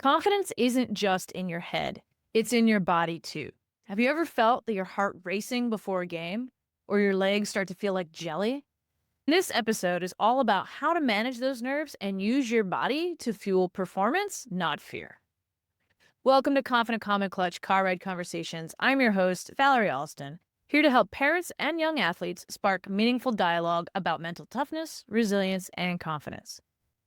Confidence isn't just in your head, it's in your body too. Have you ever felt that your heart racing before a game or your legs start to feel like jelly? This episode is all about how to manage those nerves and use your body to fuel performance, not fear. Welcome to Confident Common Clutch Car Ride Conversations. I'm your host, Valerie Alston, here to help parents and young athletes spark meaningful dialogue about mental toughness, resilience, and confidence.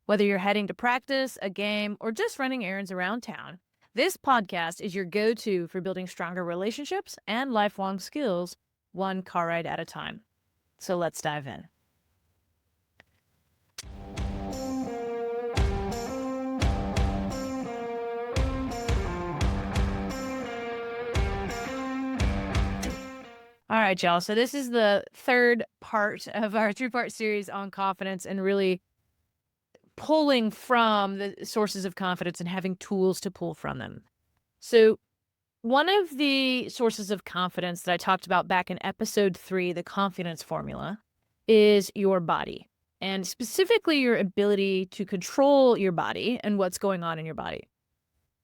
Whether you're heading to practice, a game, or just running errands around town, this podcast is your go to for building stronger relationships and lifelong skills, one car ride at a time. So let's dive in. All right, y'all. So this is the third part of our three-part series on confidence and really pulling from the sources of confidence and having tools to pull from them. So one of the sources of confidence that I talked about back in episode 3, the confidence formula, is your body, and specifically your ability to control your body and what's going on in your body.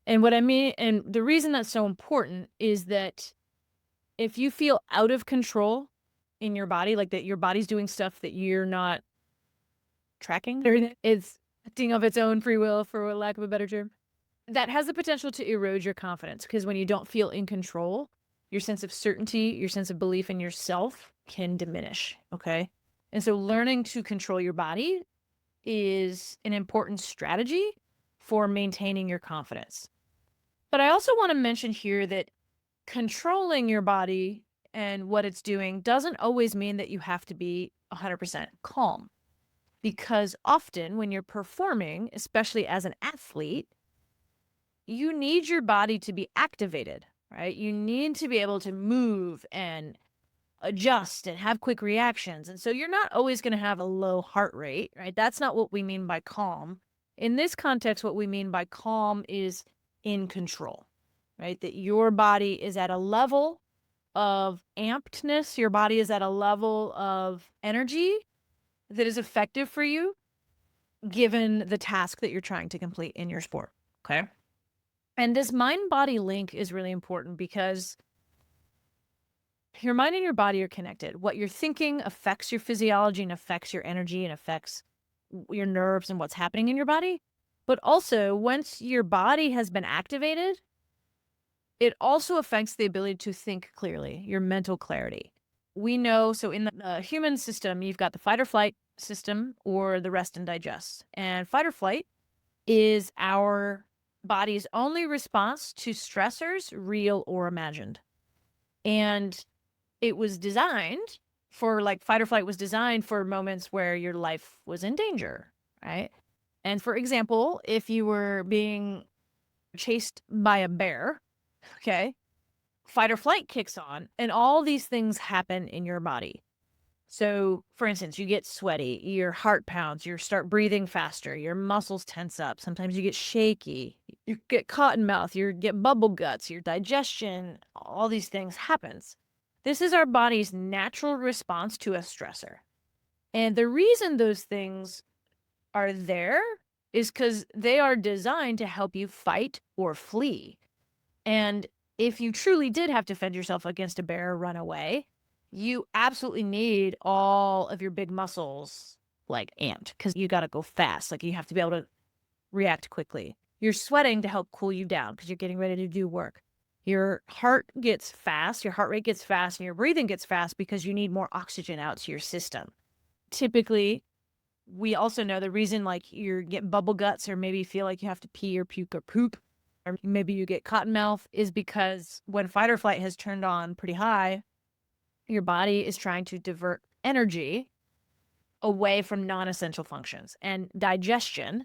And what I mean, and the reason that's so important is that if you feel out of control in your body, like that your body's doing stuff that you're not tracking, or that it's acting of its own free will, for lack of a better term, that has the potential to erode your confidence, because when you don't feel in control, your sense of certainty, your sense of belief in yourself can diminish. Okay. And so learning to control your body is an important strategy for maintaining your confidence. But I also want to mention here that controlling your body and what it's doing doesn't always mean that you have to be 100% calm. Because often when you're performing, especially as an athlete, you need your body to be activated, right? You need to be able to move and adjust and have quick reactions. And so you're not always going to have a low heart rate, right? That's not what we mean by calm. In this context, what we mean by calm is in control, right? That your body is at a level of ampedness, your body is at a level of energy that is effective for you given the task that you're trying to complete in your sport. Okay. And this mind body link is really important because your mind and your body are connected. What you're thinking affects your physiology and affects your energy and affects your nerves and what's happening in your body. But also, once your body has been activated, it also affects the ability to think clearly, your mental clarity. We know, so in the human system, you've got the fight or flight system or the rest and digest. And fight or flight is our body's only response to stressors, real or imagined. And it was designed for, like, fight or flight was designed for moments where your life was in danger, right? And for example, if you were being chased by a bear, okay, fight or flight kicks on and all these things happen in your body. So, for instance, you get sweaty, your heart pounds, you start breathing faster, your muscles tense up. Sometimes you get shaky, you get cotton mouth, you get bubble guts, your digestion, all these things happens. This is our body's natural response to a stressor. And the reason those things are there is because they are designed to help you fight or flee. And if you truly did have to defend yourself against a bear or run away, you absolutely need all of your big muscles like amped because you got to go fast. Like you have to be able to react quickly. You're sweating to help cool you down because you're getting ready to do work. Your heart gets fast, your heart rate gets fast, and your breathing gets fast because you need more oxygen out to your system. Typically, we also know the reason like you get bubble guts or maybe feel like you have to pee or puke or poop, or maybe you get cotton mouth, is because when fight or flight has turned on pretty high, your body is trying to divert energy away from non-essential functions. And digestion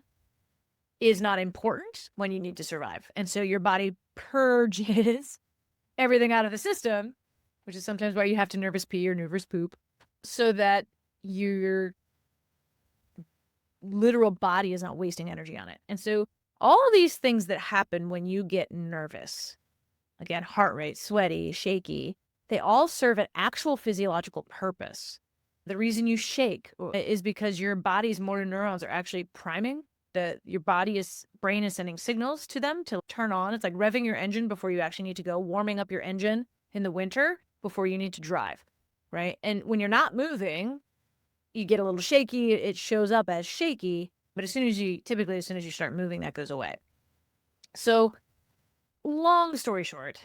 is not important when you need to survive. And so your body purges everything out of the system, which is sometimes why you have to nervous pee or nervous poop, so that your literal body is not wasting energy on it. And so all these things that happen when you get nervous, again, heart rate, sweaty, shaky, they all serve an actual physiological purpose. The reason you shake is because your body's motor neurons are actually priming Your brain is sending signals to them to turn on. It's like revving your engine before you actually need to go, warming up your engine in the winter before you need to drive, right? And when you're not moving, you get a little shaky. It shows up as shaky, but as soon as you start moving, that goes away. So, long story short,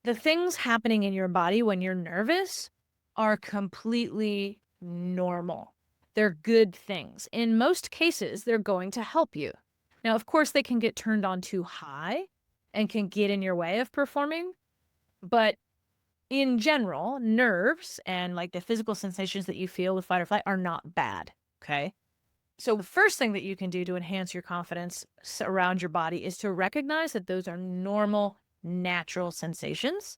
the things happening in your body when you're nervous are completely normal. They're good things. In most cases, they're going to help you. Now, of course, they can get turned on too high and can get in your way of performing. But in general, nerves and like the physical sensations that you feel with fight or flight are not bad. Okay. So the first thing that you can do to enhance your confidence around your body is to recognize that those are normal, natural sensations.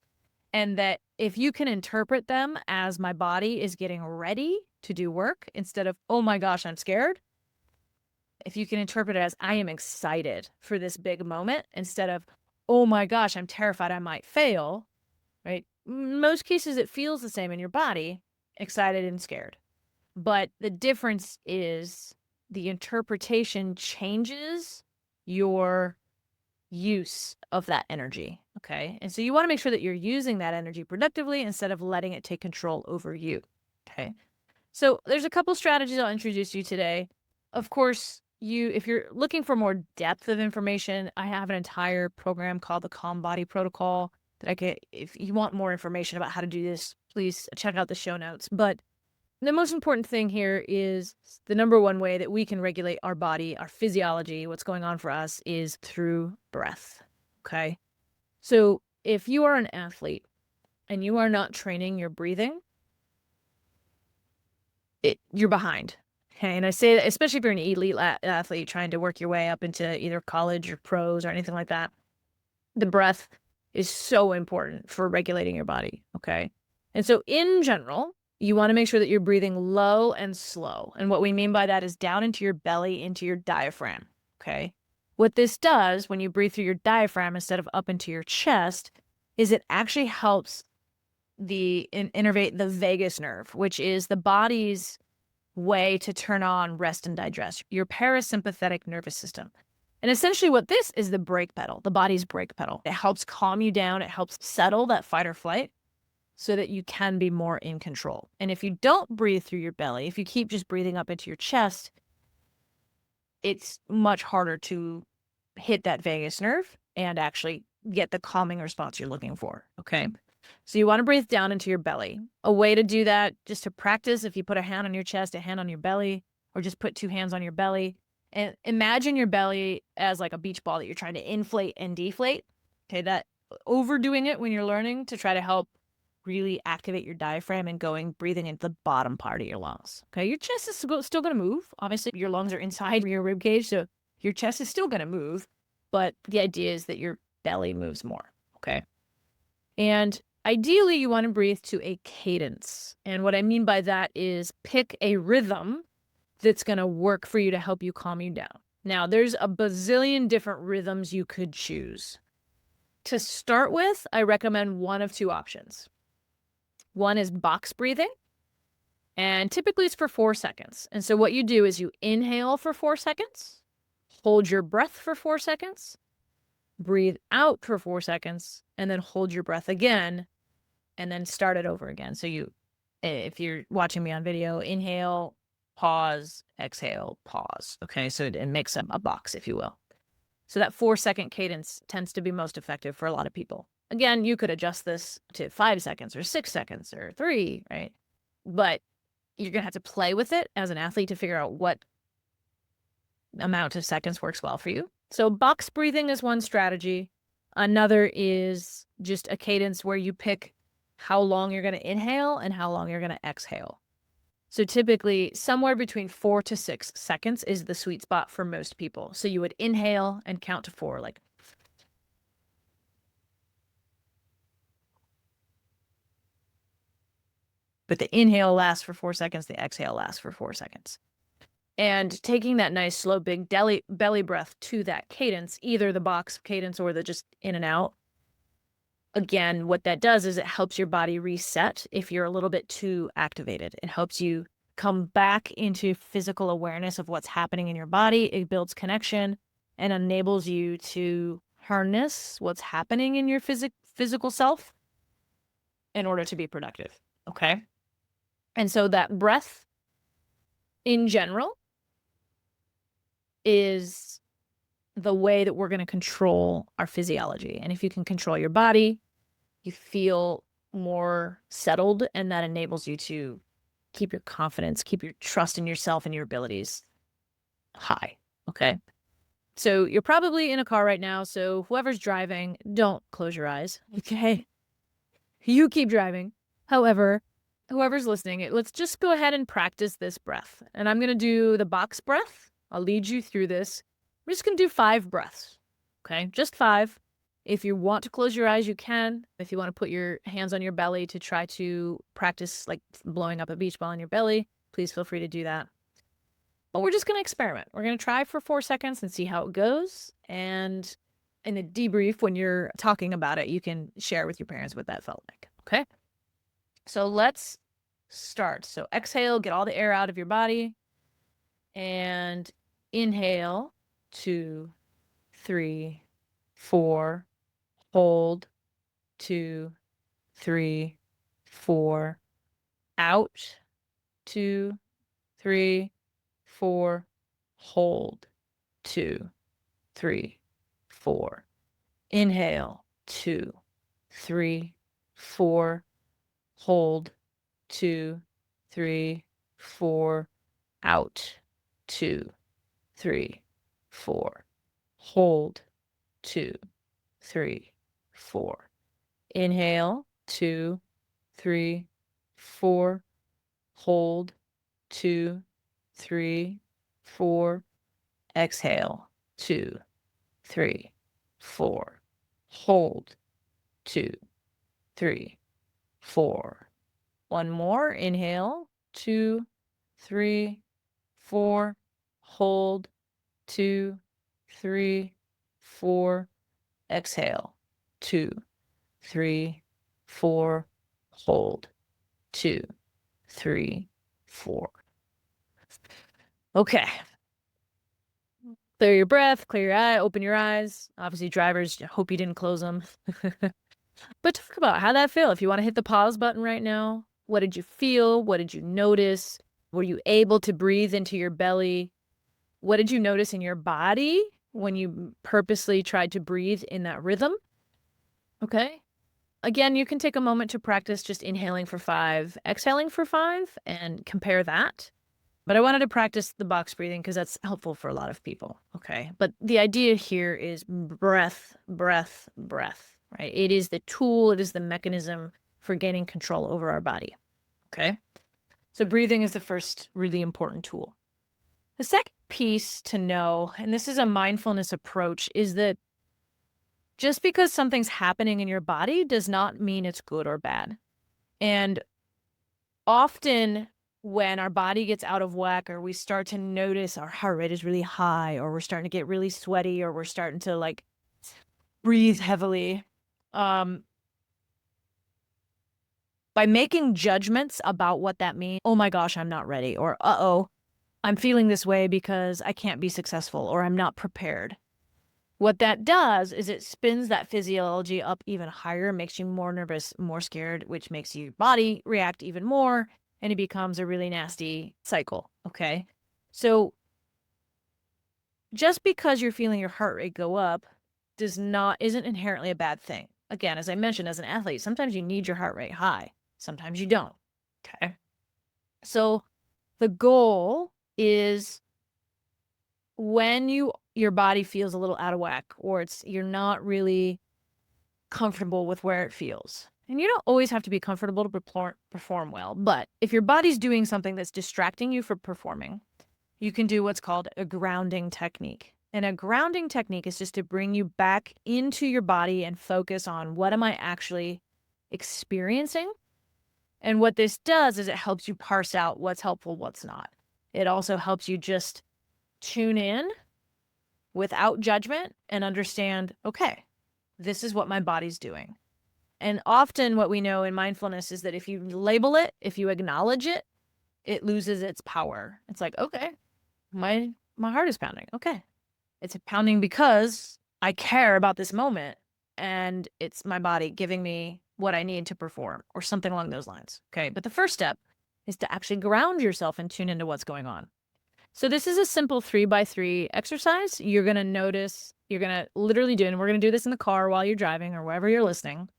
And that if you can interpret them as my body is getting ready to do work instead of, oh my gosh, I'm scared. If you can interpret it as I am excited for this big moment instead of, oh my gosh, I'm terrified I might fail, right? In most cases, it feels the same in your body, excited and scared. But the difference is the interpretation changes your use of that energy, okay? And so you want to make sure that you're using that energy productively instead of letting it take control over you, okay? So there's a couple strategies I'll introduce you today. Of course, if you're looking for more depth of information, I have an entire program called the Calm Body Protocol that if you want more information about how to do this, please check out the show notes. But the most important thing here is the number one way that we can regulate our body, our physiology, what's going on for us is through breath, okay? So if you are an athlete and you are not training your breathing, you're behind, okay? And I say that especially if you're an elite athlete trying to work your way up into either college or pros or anything like that, the breath is so important for regulating your body, okay? And so in general, you want to make sure that you're breathing low and slow. And what we mean by that is down into your belly, into your diaphragm, okay? What this does when you breathe through your diaphragm instead of up into your chest is it actually helps innervate the vagus nerve, which is the body's way to turn on rest and digest, your parasympathetic nervous system. And essentially what this is the brake pedal, the body's brake pedal. It helps calm you down. It helps settle that fight or flight so that you can be more in control. And if you don't breathe through your belly, if you keep just breathing up into your chest, it's much harder to hit that vagus nerve and actually get the calming response you're looking for, okay? So you want to breathe down into your belly. A way to do that, just to practice, if you put a hand on your chest, a hand on your belly, or just put two hands on your belly, and imagine your belly as like a beach ball that you're trying to inflate and deflate, okay? That overdoing it when you're learning to try to help really activate your diaphragm and breathing into the bottom part of your lungs. Okay, your chest is still going to move. Obviously, your lungs are inside your rib cage, so your chest is still going to move, but the idea is that your belly moves more. Okay, and ideally, you want to breathe to a cadence. And what I mean by that is pick a rhythm that's going to work for you to help you calm you down. Now, there's a bazillion different rhythms you could choose. To start with, I recommend one of two options. One is box breathing, and typically it's for 4 seconds. And so what you do is you inhale for 4 seconds, hold your breath for 4 seconds, breathe out for 4 seconds, and then hold your breath again, and then start it over again. So if you're watching me on video, inhale, pause, exhale, pause. Okay, so it makes a box, if you will. So that 4-second cadence tends to be most effective for a lot of people. Again, you could adjust this to 5 seconds or 6 seconds or 3, right? But you're going to have to play with it as an athlete to figure out what amount of seconds works well for you. So box breathing is one strategy. Another is just a cadence where you pick how long you're going to inhale and how long you're going to exhale. So typically somewhere between 4 to 6 seconds is the sweet spot for most people. So you would inhale and count to 4, like. But the inhale lasts for 4 seconds, the exhale lasts for 4 seconds. And taking that nice, slow, big belly breath to that cadence, either the box cadence or the just in and out. Again, what that does is it helps your body reset if you're a little bit too activated. It helps you come back into physical awareness of what's happening in your body. It builds connection and enables you to harness what's happening in your physical self in order to be productive. Okay. And so that breath in general is the way that we're going to control our physiology. And if you can control your body, you feel more settled, and that enables you to keep your confidence, keep your trust in yourself and your abilities high. Okay. So you're probably in a car right now. So whoever's driving, don't close your eyes. Okay. You keep driving. However, whoever's listening, let's just go ahead and practice this breath. And I'm going to do the box breath. I'll lead you through this. We're just going to do 5 breaths. Okay. Just 5. If you want to close your eyes, you can. If you want to put your hands on your belly to try to practice like blowing up a beach ball in your belly, please feel free to do that. But we're just going to experiment. We're going to try for 4 seconds and see how it goes. And in a debrief, when you're talking about it, you can share with your parents what that felt like. Okay. So let's start. So exhale, get all the air out of your body. And inhale, 2, 3, 4. Hold, 2, 3, 4. Out, 2, 3, 4. Hold, 2, 3, 4. Inhale, 2, 3, 4. Hold, 2, 3, 4. Out, 2, 3, 4. Hold, 2, 3, 4. Inhale, 2, 3, 4. Hold, 2, 3, 4. Exhale, 2, 3, 4. Hold, 2, 3, 4. One more. Inhale, 2, 3, 4. Hold, 2, 3, 4. Exhale, 2, 3, 4. Hold, 2, 3, 4. Okay. Clear your breath, clear your eye, open your eyes. Obviously, drivers, I hope you didn't close them. But talk about how that feel. If you want to hit the pause button right now, what did you feel? What did you notice? Were you able to breathe into your belly? What did you notice in your body when you purposely tried to breathe in that rhythm? Okay. Again, you can take a moment to practice just inhaling for 5, exhaling for 5, and compare that. But I wanted to practice the box breathing because that's helpful for a lot of people. Okay. But the idea here is breath, breath, breath, right? It is the tool, it is the mechanism for gaining control over our body. Okay. So breathing is the first really important tool. The second piece to know, and this is a mindfulness approach, is that just because something's happening in your body does not mean it's good or bad. And often when our body gets out of whack, or we start to notice our heart rate is really high, or we're starting to get really sweaty, or we're starting to like breathe heavily, by making judgments about what that means, oh my gosh, I'm not ready, or uh-oh, I'm feeling this way because I can't be successful, or I'm not prepared. What that does is it spins that physiology up even higher, makes you more nervous, more scared, which makes your body react even more, and it becomes a really nasty cycle, okay? So just because you're feeling your heart rate go up isn't inherently a bad thing. Again, as I mentioned, as an athlete, sometimes you need your heart rate high, sometimes you don't, okay? So the goal is when your body feels a little out of whack, or you're not really comfortable with where it feels. And you don't always have to be comfortable to perform well, but if your body's doing something that's distracting you from performing, you can do what's called a grounding technique. And a grounding technique is just to bring you back into your body and focus on what am I actually experiencing? And what this does is it helps you parse out what's helpful, what's not. It also helps you just tune in without judgment and understand, okay, this is what my body's doing. And often what we know in mindfulness is that if you label it, if you acknowledge it, it loses its power. It's like, okay, my heart is pounding. Okay. It's pounding because I care about this moment and it's my body giving me what I need to perform or something along those lines. Okay. But the first step is to actually ground yourself and tune into what's going on. So this is a simple 3x3 exercise. You're going to notice, you're going to literally do, and we're going to do this in the car while you're driving or wherever you're listening,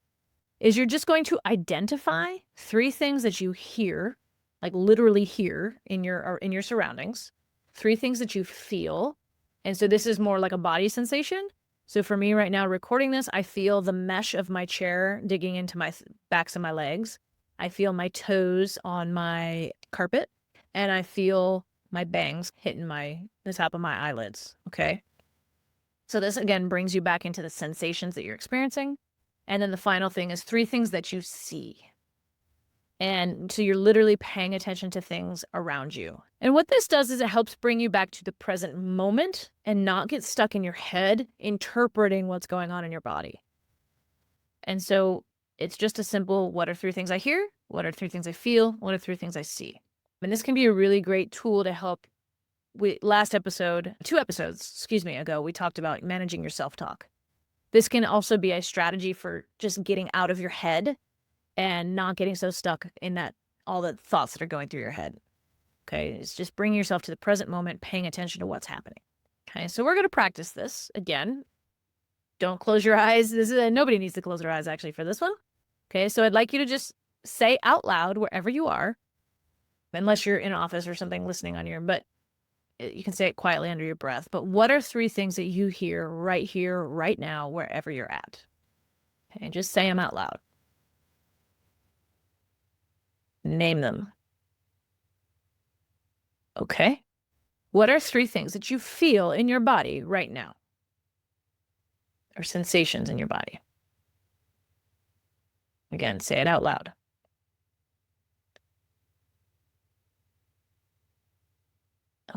is you're just going to identify 3 things that you hear, like literally hear in your surroundings, 3 things that you feel. And so this is more like a body sensation. So for me right now recording this, I feel the mesh of my chair digging into my backs of my legs. I feel my toes on my carpet, and I feel my bangs hitting the top of my eyelids. Okay. So this again brings you back into the sensations that you're experiencing. And then the final thing is 3 things that you see. And so you're literally paying attention to things around you. And what this does is it helps bring you back to the present moment and not get stuck in your head interpreting what's going on in your body. And so it's just a simple, what are 3 things I hear? What are 3 things I feel? What are 3 things I see? And this can be a really great tool to help. Last episode, 2 episodes, ago, we talked about managing your self-talk. This can also be a strategy for just getting out of your head and not getting so stuck in all the thoughts that are going through your head. Okay, it's just bringing yourself to the present moment, paying attention to what's happening. Okay, so we're going to practice this again. Don't close your eyes. Nobody needs to close their eyes actually for this one. Okay, so I'd like you to just say out loud wherever you are, unless you're in an office or something listening on but you can say it quietly under your breath. But what are 3 things that you hear, right now, wherever you're at? Okay, just say them out loud. Name them. Okay. What are 3 things that you feel in your body right now? Or sensations in your body? Again, say it out loud.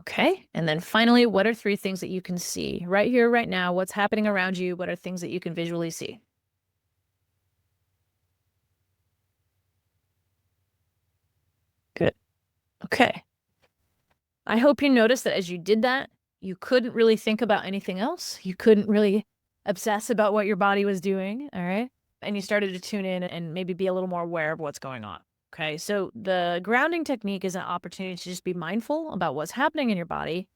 Okay. And then finally, what are 3 things that you can see right here, right now? What's happening around you? What are things that you can visually see? Good. Okay. I hope you noticed that as you did that, you couldn't really think about anything else. You couldn't really obsess about what your body was doing. All right. And you started to tune in and maybe be a little more aware of what's going on. Okay. So the grounding technique is an opportunity to just be mindful about what's happening in your body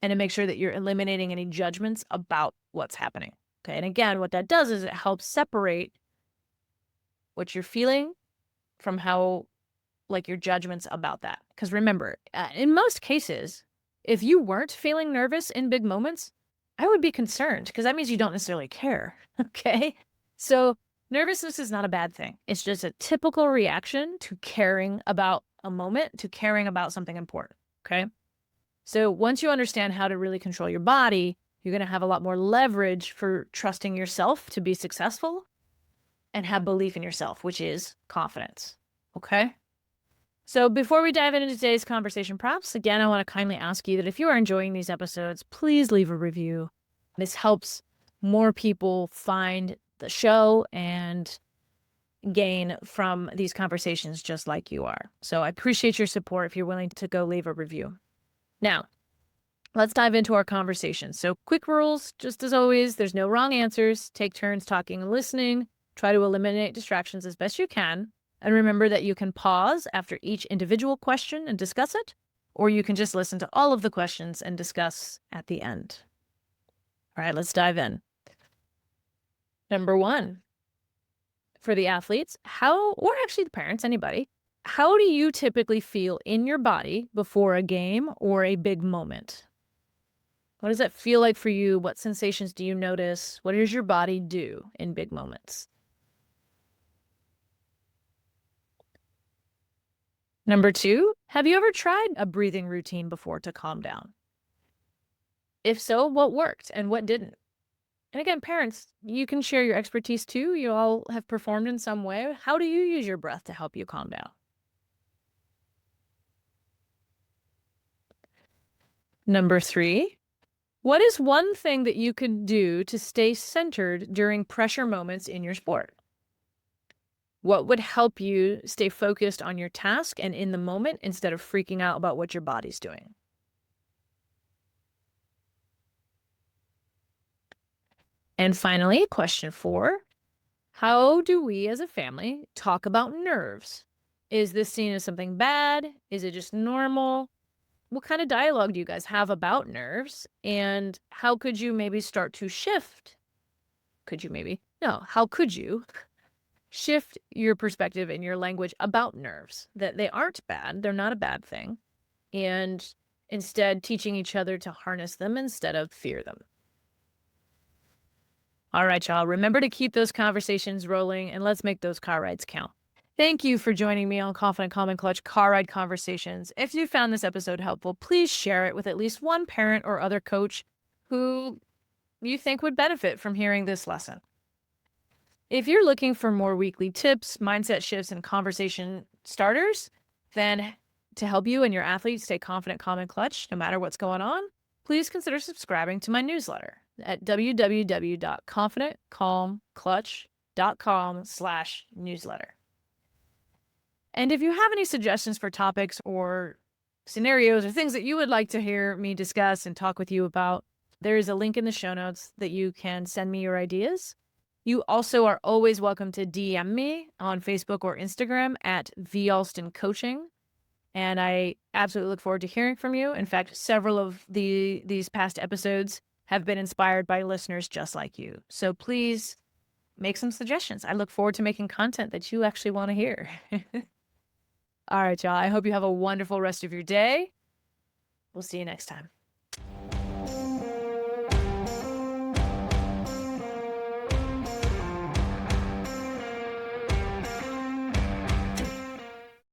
and to make sure that you're eliminating any judgments about what's happening. Okay. And again, what that does is it helps separate what you're feeling from how, like, your judgments about that. Because remember, in most cases, if you weren't feeling nervous in big moments, I would be concerned because that means you don't necessarily care. Okay. So nervousness is not a bad thing. It's just a typical reaction to caring about a moment, to caring about something important. Okay. So once you understand how to really control your body, you're going to have a lot more leverage for trusting yourself to be successful and have belief in yourself, which is confidence. Okay. So before we dive into today's conversation prompts, again, I want to kindly ask you that if you are enjoying these episodes, please leave a review. This helps more people find the show and gain from these conversations just like you are. So I appreciate your support if you're willing to go leave a review. Now, let's dive into our conversation. So quick rules, just as always, there's no wrong answers. Take turns talking and listening. Try to eliminate distractions as best you can. And remember that you can pause after each individual question and discuss it, or you can just listen to all of the questions and discuss at the end. All right, let's dive in. Number 1, for the athletes, or actually the parents, anybody, how do you typically feel in your body before a game or a big moment? What does that feel like for you? What sensations do you notice? What does your body do in big moments? Number 2, have you ever tried a breathing routine before to calm down? If so, what worked and what didn't? And again, parents, you can share your expertise too. You all have performed in some way. How do you use your breath to help you calm down? Number 3, what is one thing that you could do to stay centered during pressure moments in your sport? What would help you stay focused on your task and in the moment instead of freaking out about what your body's doing? And finally, question 4. How do we as a family talk about nerves? Is this seen as something bad? Is it just normal? What kind of dialogue do you guys have about nerves? And how could you maybe start to shift? Could you maybe? No, how could you shift your perspective and your language about nerves? That they aren't bad, they're not a bad thing. And instead, teaching each other to harness them instead of fear them. All right, y'all. Remember to keep those conversations rolling and let's make those car rides count. Thank you for joining me on Confident Calm and Clutch Car Ride Conversations. If you found this episode helpful, please share it with at least one parent or other coach who you think would benefit from hearing this lesson. If you're looking for more weekly tips, mindset shifts, and conversation starters, then to help you and your athletes stay confident, calm, and clutch no matter what's going on, please consider subscribing to my newsletter at www.confidentcalmclutch.com/newsletter. And if you have any suggestions for topics or scenarios or things that you would like to hear me discuss and talk with you about, there is a link in the show notes that you can send me your ideas. You also are always welcome to DM me on Facebook or Instagram at Alston Coaching. And I absolutely look forward to hearing from you. In fact, several of these past episodes have been inspired by listeners just like you. So please make some suggestions. I look forward to making content that you actually want to hear. All right, y'all. I hope you have a wonderful rest of your day. We'll see you next time.